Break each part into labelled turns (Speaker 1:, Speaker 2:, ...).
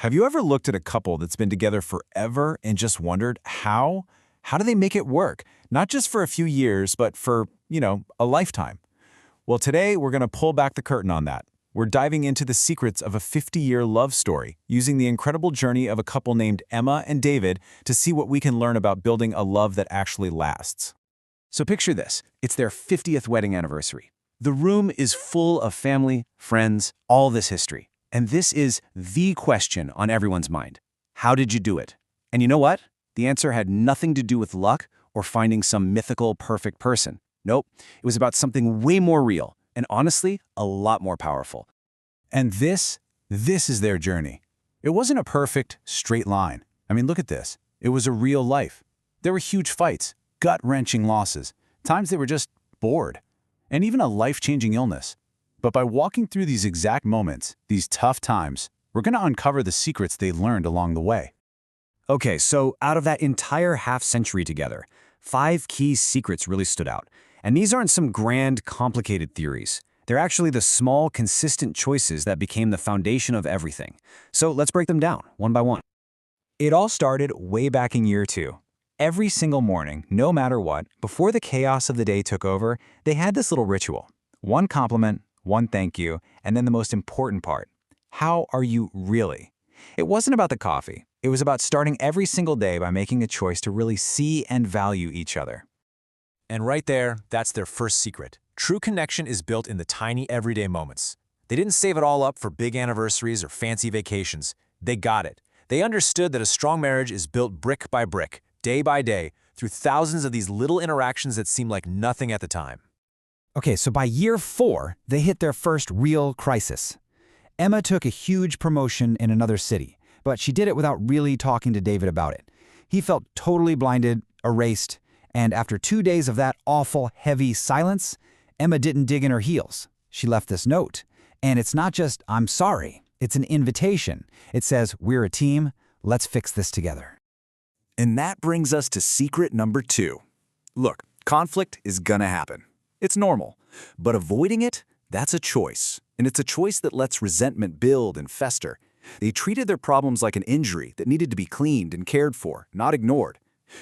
Speaker 1: Have you ever looked at a couple that's been together forever and just wondered how? How do they make it work? Not just for a few years, but for, a lifetime. Well, today we're going to pull back the curtain on that. We're diving into the secrets of a 50-year love story, using the incredible journey of a couple named Emma and David to see what we can learn about building a love that actually lasts.
Speaker 2: So picture this. It's their 50th wedding anniversary. The room is full of family, friends, all this history. And this is the question on everyone's mind. How did you do it? And you know what? The answer had nothing to do with luck or finding some mythical, perfect person. Nope, it was about something way more real and honestly, a lot more powerful.
Speaker 1: And this is their journey. It wasn't a perfect, straight line. I mean, look at this. It was a real life. There were huge fights, gut-wrenching losses, times they were just bored, and even a life-changing illness. But by walking through these exact moments, these tough times, we're going to uncover the secrets they learned along the way.
Speaker 2: Okay, so out of that entire half-century together, 5 key secrets really stood out. And these aren't some grand, complicated theories. They're actually the small, consistent choices that became the foundation of everything. So let's break them down, one by one.
Speaker 3: It all started way back in year 2. Every single morning, no matter what, before the chaos of the day took over, they had this little ritual. One compliment, one thank you, and then the most important part. How are you really? It wasn't about the coffee. It was about starting every single day by making a choice to really see and value each other.
Speaker 4: And right there, that's their first secret. True connection is built in the tiny everyday moments. They didn't save it all up for big anniversaries or fancy vacations. They got it. They understood that a strong marriage is built brick by brick, day by day, through thousands of these little interactions that seem like nothing at the time.
Speaker 5: Okay, so by year 4, they hit their first real crisis. Emma took a huge promotion in another city, but she did it without really talking to David about it. He felt totally blinded, erased, and after 2 days of that awful, heavy silence, Emma didn't dig in her heels. She left this note. And it's not just, "I'm sorry." It's an invitation. It says, "We're a team. Let's fix this together."
Speaker 1: And that brings us to secret number 2. Look, conflict is gonna happen. It's normal. But avoiding it, that's a choice. And it's a choice that lets resentment build and fester. They treated their problems like an injury that needed to be cleaned and cared for, not ignored.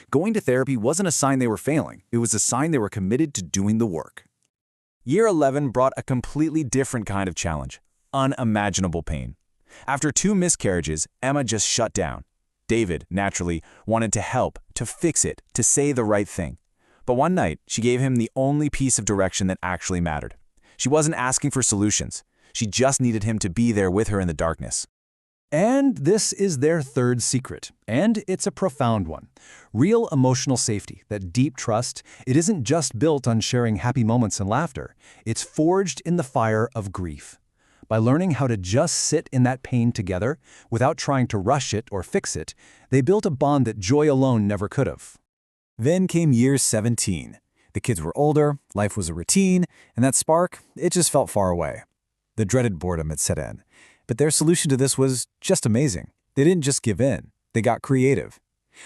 Speaker 1: Going to therapy wasn't a sign they were failing. It was a sign they were committed to doing the work.
Speaker 3: Year 11 brought a completely different kind of challenge, unimaginable pain. After 2 miscarriages, Emma just shut down. David, naturally, wanted to help, to fix it, to say the right thing. But one night, she gave him the only piece of direction that actually mattered. She wasn't asking for solutions. She just needed him to be there with her in the darkness.
Speaker 6: And this is their third secret, and it's a profound one. Real emotional safety, that deep trust, it isn't just built on sharing happy moments and laughter. It's forged in the fire of grief. By learning how to just sit in that pain together, without trying to rush it or fix it, they built a bond that joy alone never could have.
Speaker 1: Then came year 17. The kids were older, life was a routine, and that spark, it just felt far away. The dreaded boredom had set in. But their solution to this was just amazing. They didn't just give in. They got creative.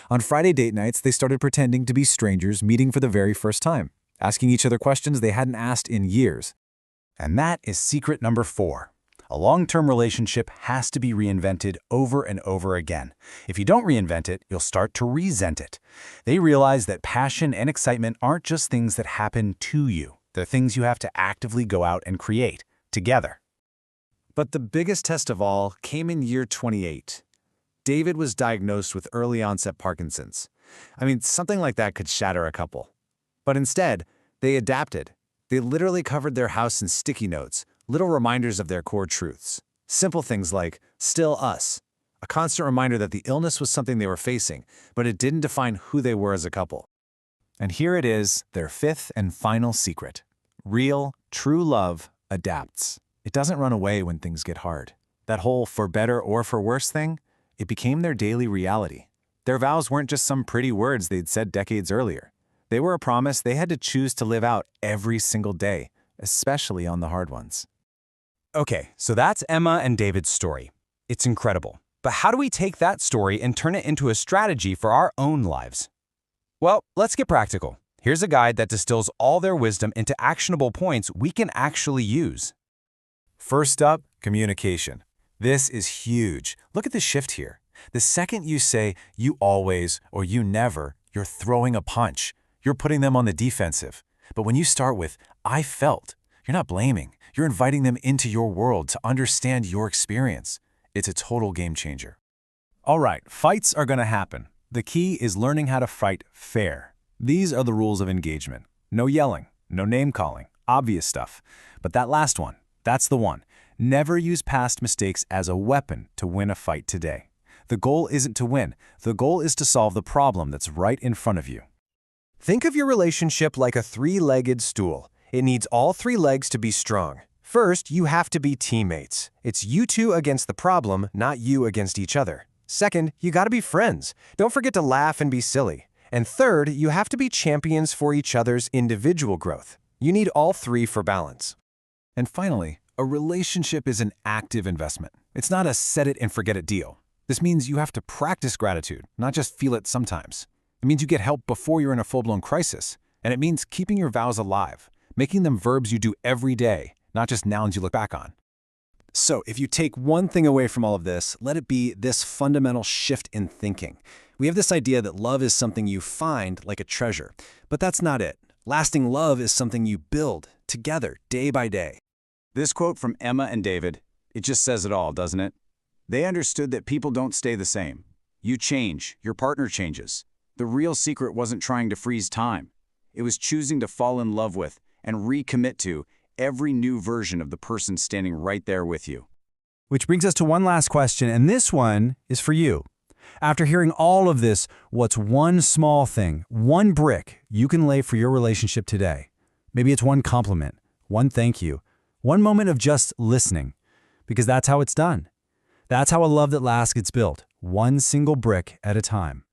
Speaker 1: On Friday date nights, they started pretending to be strangers meeting for the very first time, asking each other questions they hadn't asked in years.
Speaker 2: And that is secret number 4. A long-term relationship has to be reinvented over and over again. If you don't reinvent it, you'll start to resent it. They realize that passion and excitement aren't just things that happen to you. They're things you have to actively go out and create, together.
Speaker 1: But the biggest test of all came in year 28. David was diagnosed with early-onset Parkinson's. I mean, something like that could shatter a couple. But instead, they adapted. They literally covered their house in sticky notes, little reminders of their core truths. Simple things like, "Still us," a constant reminder that the illness was something they were facing, but it didn't define who they were as a couple. And here it is, their 5th and final secret. Real, true love adapts. It doesn't run away when things get hard. That whole "for better or for worse" thing, it became their daily reality. Their vows weren't just some pretty words they'd said decades earlier. They were a promise they had to choose to live out every single day, especially on the hard ones.
Speaker 3: Okay, so that's Emma and David's story. It's incredible. But how do we take that story and turn it into a strategy for our own lives? Well, let's get practical. Here's a guide that distills all their wisdom into actionable points we can actually use.
Speaker 1: First up, communication.
Speaker 4: This is huge. Look at the shift here. The second you say you always or you never, you're throwing a punch. You're putting them on the defensive. But when you start with, I felt, you're not blaming. You're inviting them into your world to understand your experience. It's a total game changer.
Speaker 3: All right, fights are going to happen. The key is learning how to fight fair. These are the rules of engagement. No yelling, no name-calling, obvious stuff. But that last one, that's the one. Never use past mistakes as a weapon to win a fight today. The goal isn't to win. The goal is to solve the problem that's right in front of you.
Speaker 7: Think of your relationship like a three-legged stool. It needs all three legs to be strong. First, you have to be teammates. It's you two against the problem, not you against each other. Second, you gotta be friends. Don't forget to laugh and be silly. And third, you have to be champions for each other's individual growth. You need all three for balance.
Speaker 3: And finally, a relationship is an active investment. It's not a set-it-and-forget-it deal. This means you have to practice gratitude, not just feel it sometimes. It means you get help before you're in a full-blown crisis. And it means keeping your vows alive, making them verbs you do every day, not just nouns you look back on.
Speaker 2: So if you take one thing away from all of this, let it be this fundamental shift in thinking. We have this idea that love is something you find like a treasure, but that's not it. Lasting love is something you build together, day by day.
Speaker 8: This quote from Emma and David, it just says it all, doesn't it? They understood that people don't stay the same. You change, your partner changes. The real secret wasn't trying to freeze time. It was choosing to fall in love with and recommit to every new version of the person standing right there with you.
Speaker 6: Which brings us to one last question, and this one is for you. After hearing all of this, what's one small thing, one brick you can lay for your relationship today? Maybe it's one compliment, one thank you, one moment of just listening, because that's how it's done. That's how a love that lasts gets built, one single brick at a time.